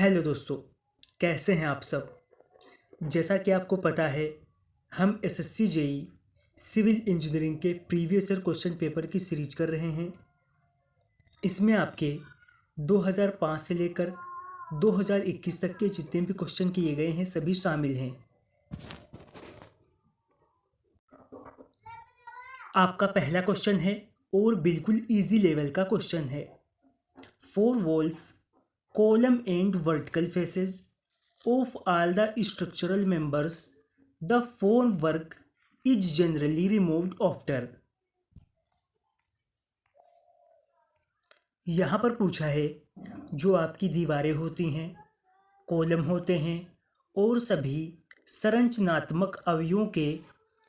Hello दोस्तों, कैसे हैं आप सब। जैसा कि आपको पता है, हम एसएससी जेई सिविल इंजीनियरिंग के प्रीवियस ईयर क्वेश्चन पेपर की सीरीज कर रहे हैं। इसमें आपके 2005 से लेकर 2021 तक के जितने भी क्वेश्चन किए गए हैं सभी शामिल हैं। आपका पहला क्वेश्चन है और बिल्कुल इजी लेवल का क्वेश्चन है। 4 walls, column and vertical faces of all the structural members, the formwork is generally removed after। यहाँ पर पूछा है जो आपकी दीवारें होती हैं, कॉलम होते हैं और सभी संरचनात्मक अवयवों के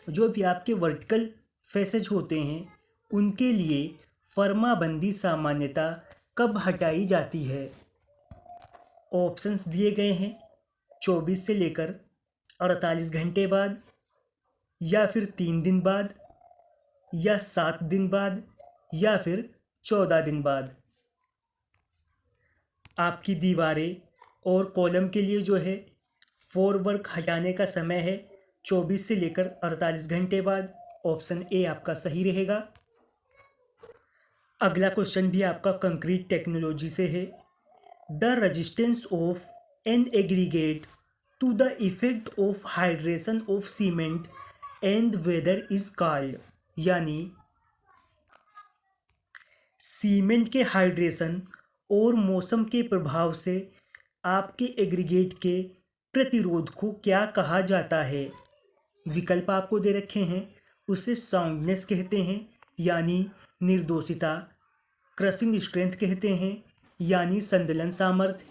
जो भी आपके वर्टिकल फेसेज होते हैं उनके लिए फर्माबंदी सामान्यता कब हटाई जाती है। ऑप्शंस दिए गए हैं 24 से लेकर 48 घंटे बाद, या फिर 3 दिन बाद, या 7 दिन बाद, या फिर 14 दिन बाद। आपकी दीवारें और कॉलम के लिए जो है फॉरवर्क हटाने का समय है 24 से लेकर 48 घंटे बाद। ऑप्शन ए आपका सही रहेगा। अगला क्वेश्चन भी आपका कंक्रीट टेक्नोलॉजी से है। The resistance of an aggregate to the effect of hydration of cement and weather is called, यानी सीमेंट के हाइड्रेशन और मौसम के प्रभाव से आपके एग्रीगेट के प्रतिरोध को क्या कहा जाता है। विकल्प आपको दे रखे हैं। उसे साउंडनेस कहते हैं यानी निर्दोषिता, क्रशिंग स्ट्रेंथ कहते हैं यानी संदलन सामर्थ्य,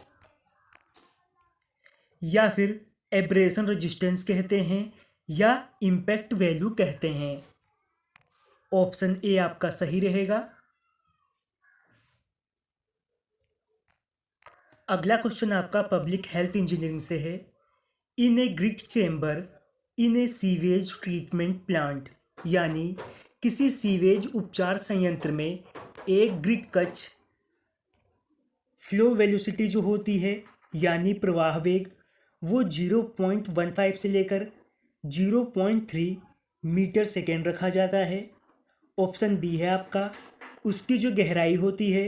या फिर एब्रेशन रेजिस्टेंस कहते हैं या इम्पैक्ट वैल्यू कहते हैं। ऑप्शन ए आपका सही रहेगा। अगला क्वेश्चन आपका पब्लिक हेल्थ इंजीनियरिंग से है। इन ए ग्रिट चेम्बर इन ए सीवेज ट्रीटमेंट प्लांट, यानी किसी सीवेज उपचार संयंत्र में एक ग्रिट कक्ष फ्लो वेलोसिटी जो होती है यानी प्रवाह वेग वो 0.15 से लेकर 0.3 मीटर सेकेंड रखा जाता है। ऑप्शन बी है आपका। उसकी जो गहराई होती है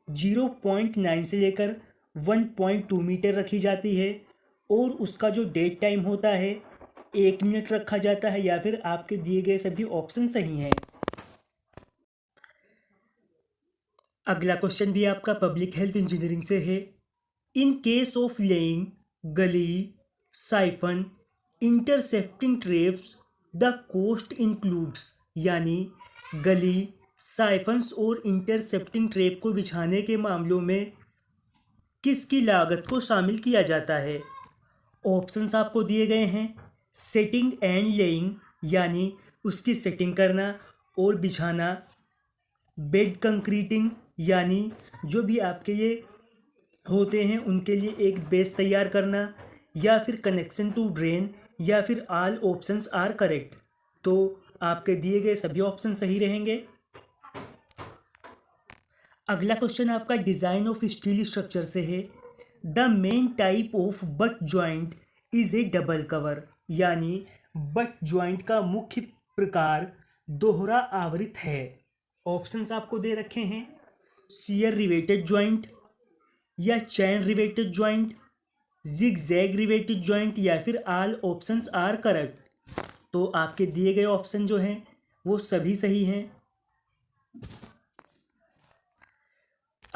0.9 से लेकर 1.2 मीटर रखी जाती है और उसका जो डेड टाइम होता है 1 मिनट रखा जाता है, या फिर आपके दिए गए सभी ऑप्शन सही हैं। अगला क्वेश्चन भी आपका पब्लिक हेल्थ इंजीनियरिंग से है। In case of laying gully siphon intercepting traps the cost includes, यानी गली साइफन्स और इंटरसेप्टिंग ट्रेप को बिछाने के मामलों में किसकी लागत को शामिल किया जाता है। ऑप्शंस आपको दिए गए हैं। सेटिंग एंड लेइंग, यानी उसकी सेटिंग करना और बिछाना। बेड कंक्रीटिंग, यानी जो भी आपके ये होते हैं उनके लिए एक बेस तैयार करना, या फिर कनेक्शन टू ड्रेन, या फिर ऑल ऑप्शंस आर करेक्ट। तो आपके दिए गए सभी ऑप्शन सही रहेंगे। अगला क्वेश्चन आपका डिज़ाइन ऑफ स्टील स्ट्रक्चर से है। The main type of butt joint is A double cover, यानी बट जॉइंट का मुख्य प्रकार दोहरा आवृत है। ऑप्शंस आपको दे रखे हैं। शियर रिवेटेड जॉइंट, या chain riveted joint, zigzag riveted joint, या फिर ऑल ऑप्शंस आर करेक्ट। तो आपके दिए गए ऑप्शन जो हैं वो सभी सही हैं।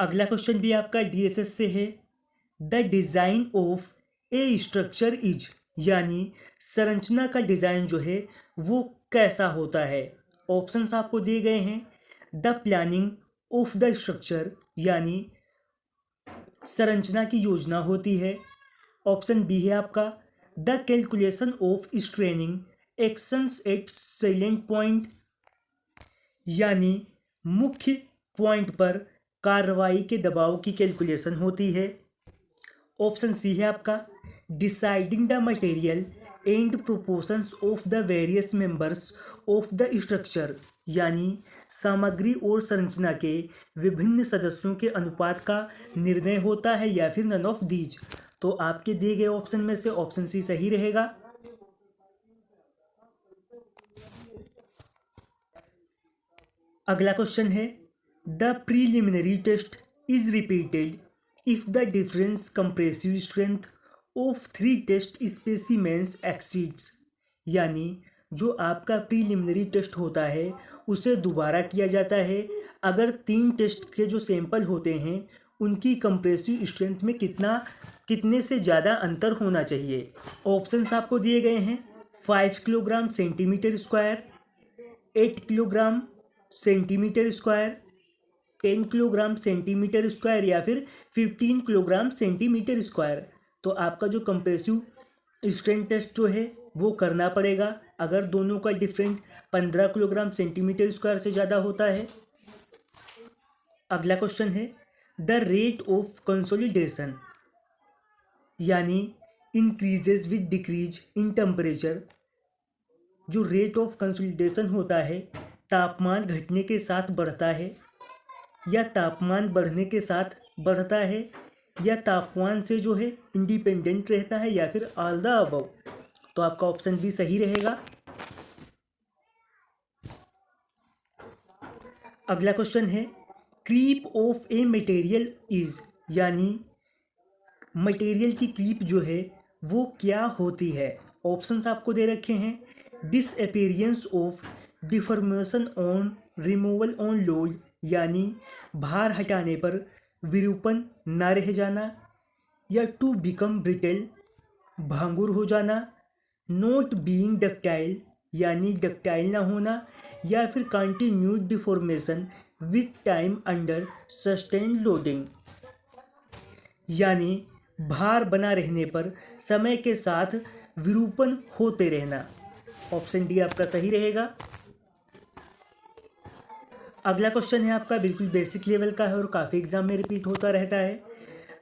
अगला क्वेश्चन भी आपका डीएसएस से है। The design of A structure is, यानी संरचना का डिज़ाइन जो है वो कैसा होता है। ऑप्शंस आपको दिए गए हैं। The planning of the structure, यानी संरचना की योजना होती है। ऑप्शन बी है आपका। The calculation of straining actions at salient point, यानी मुख्य पॉइंट पर कार्रवाई के दबाव की कैलकुलेशन होती है। ऑप्शन सी है आपका। Deciding the material and proportions of the various members of the structure, यानी सामग्री और संरचना के विभिन्न सदस्यों के अनुपात का निर्णय होता है, या फिर नन ऑफ दीज। तो आपके दिए गए ऑप्शन में से ऑप्शन सी सही रहेगा। अगला क्वेश्चन है, the preliminary test is repeated if the difference compressive strength of 3 test specimens exceeds. यानी जो आपका प्रीलिमिनरी टेस्ट होता है उसे दोबारा किया जाता है अगर 3 टेस्ट के जो सैंपल होते हैं उनकी कंप्रेसिव स्ट्रेंथ में कितने से ज़्यादा अंतर होना चाहिए। ऑप्शंस आपको दिए गए हैं, 5 kilogram centimetre square, 8 kilogram centimetre square, 10 kilogram centimetre square या फिर 15 किलोग्राम सेंटीमीटर स्क्वायर। तो आपका जो कंप्रेसिव स्ट्रेंथ टेस्ट जो है वो करना पड़ेगा अगर दोनों का डिफरेंट 15 किलोग्राम सेंटीमीटर स्क्वायर से ज़्यादा होता है। अगला क्वेश्चन है, द रेट ऑफ कंसोलिडेशन यानी increases with decrease in temperature. जो रेट ऑफ कंसोलिडेशन होता है तापमान घटने के साथ बढ़ता है या तापमान बढ़ने के साथ बढ़ता है या तापमान से जो है इंडिपेंडेंट रहता है या फिर ऑल द अबव। तो आपका ऑप्शन बी सही रहेगा। अगला क्वेश्चन है, creep of a material is यानी मटेरियल की क्रीप जो है वो क्या होती है। ऑप्शंस आपको दे रखे हैं, disappearance of deformation on removal on load यानी भार हटाने पर विरूपण ना रह जाना या टू बिकम ब्रिटल भांगुर हो जाना, नॉट बीइंग डक्टाइल यानी डक्टाइल ना होना या फिर continued deformation with time under sustained loading यानी भार बना रहने पर समय के साथ विरूपण होते रहना। ऑप्शन डी आपका सही रहेगा। अगला क्वेश्चन है आपका बिल्कुल बेसिक लेवल का है और काफ़ी एग्जाम में रिपीट होता रहता है,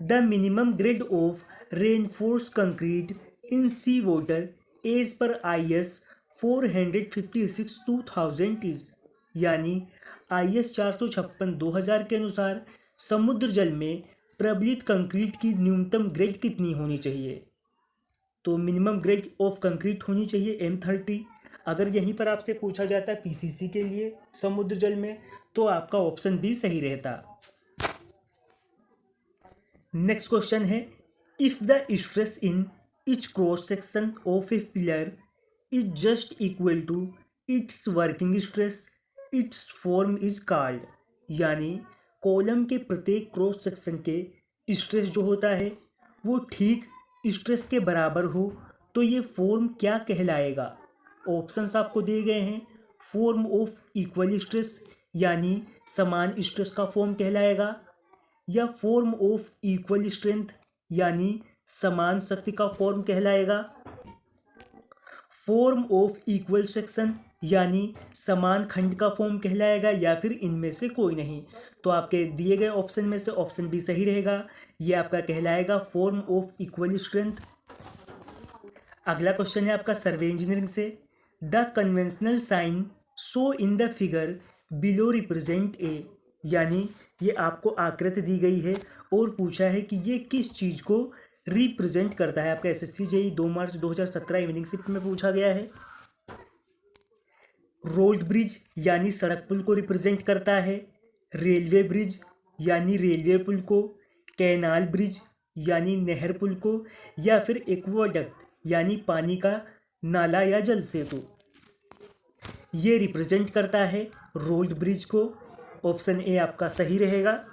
the minimum grade of reinforce concrete in sea water as per IS 456/2000 is. यानी IS 456/2000 के अनुसार समुद्र जल में प्रबलित कंक्रीट की न्यूनतम ग्रेड कितनी होनी चाहिए। तो मिनिमम ग्रेड ऑफ कंक्रीट होनी चाहिए M30। अगर यहीं पर आपसे पूछा जाता है PCC के लिए समुद्र जल में तो आपका ऑप्शन बी सही रहता। नेक्स्ट क्वेश्चन है, if the stress in each cross section of a pillar is just equal to its working stress its form is called. यानी कॉलम के प्रत्येक क्रॉस सेक्शन के स्ट्रेस जो होता है वो ठीक स्ट्रेस के बराबर हो तो ये फॉर्म क्या कहलाएगा। ऑप्शंस आपको दिए गए हैं, फॉर्म ऑफ इक्वल स्ट्रेस यानी समान स्ट्रेस का फॉर्म कहलाएगा या फॉर्म ऑफ इक्वल स्ट्रेंथ यानी समान शक्ति का फॉर्म कहलाएगा, फॉर्म ऑफ इक्वल सेक्शन यानी समान खंड का फॉर्म कहलाएगा या फिर इनमें से कोई नहीं। तो आपके दिए गए ऑप्शन में से ऑप्शन बी सही रहेगा, ये आपका कहलाएगा फॉर्म ऑफ इक्वल स्ट्रेंथ। अगला क्वेश्चन है आपका सर्वे इंजीनियरिंग से, the conventional sign show in the figure below represent a. यानी ये आपको आकृति दी गई है और पूछा है कि ये किस चीज़ को रिप्रेजेंट करता है। आपका SSC JEE 2 मार्च 2017 इवनिंग शिफ्ट में पूछा गया है। रोड ब्रिज यानी सड़क पुल को रिप्रेजेंट करता है, रेलवे ब्रिज यानी रेलवे पुल को, कैनाल ब्रिज यानी नहर पुल को या फिर एक्वाडक्ट यानी पानी का नाला या जल सेतु। ये रिप्रेजेंट करता है रोड ब्रिज को। ऑप्शन ए आपका सही रहेगा।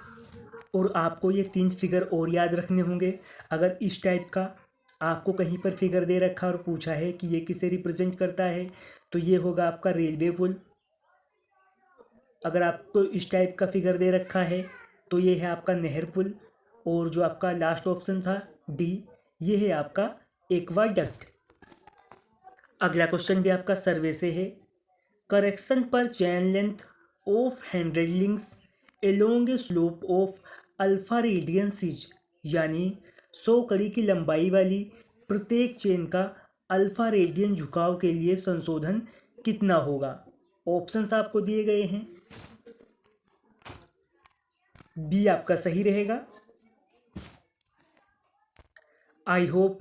और आपको ये 3 फिगर और याद रखने होंगे। अगर इस टाइप का आपको कहीं पर फिगर दे रखा और पूछा है कि ये किसे रिप्रेजेंट करता है तो ये होगा आपका रेलवे पुल। अगर आपको इस टाइप का फिगर दे रखा है तो ये है आपका नहर पुल। और जो आपका लास्ट ऑप्शन था डी, ये है आपका एक्वाडक्ट। अगला क्वेश्चन भी आपका सर्वे से है, करेक्शन पर chain length of handlings along a slope of alpha radians is. यानी 100 कड़ी की लंबाई वाली प्रत्येक चेन का अल्फा रेडियन झुकाव के लिए संशोधन कितना होगा। ऑप्शंस आपको दिए गए हैं, बी आपका सही रहेगा। आई होप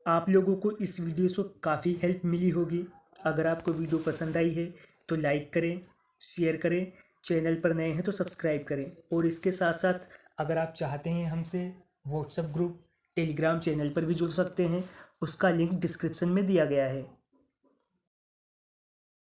आप लोगों को इस वीडियो से काफ़ी हेल्प मिली होगी। अगर आपको वीडियो पसंद आई है तो लाइक करें, शेयर करें, चैनल पर नए हैं तो सब्सक्राइब करें। और इसके साथ साथ अगर आप चाहते हैं हमसे व्हाट्सएप ग्रुप, टेलीग्राम चैनल पर भी जुड़ सकते हैं। उसका लिंक डिस्क्रिप्शन में दिया गया है।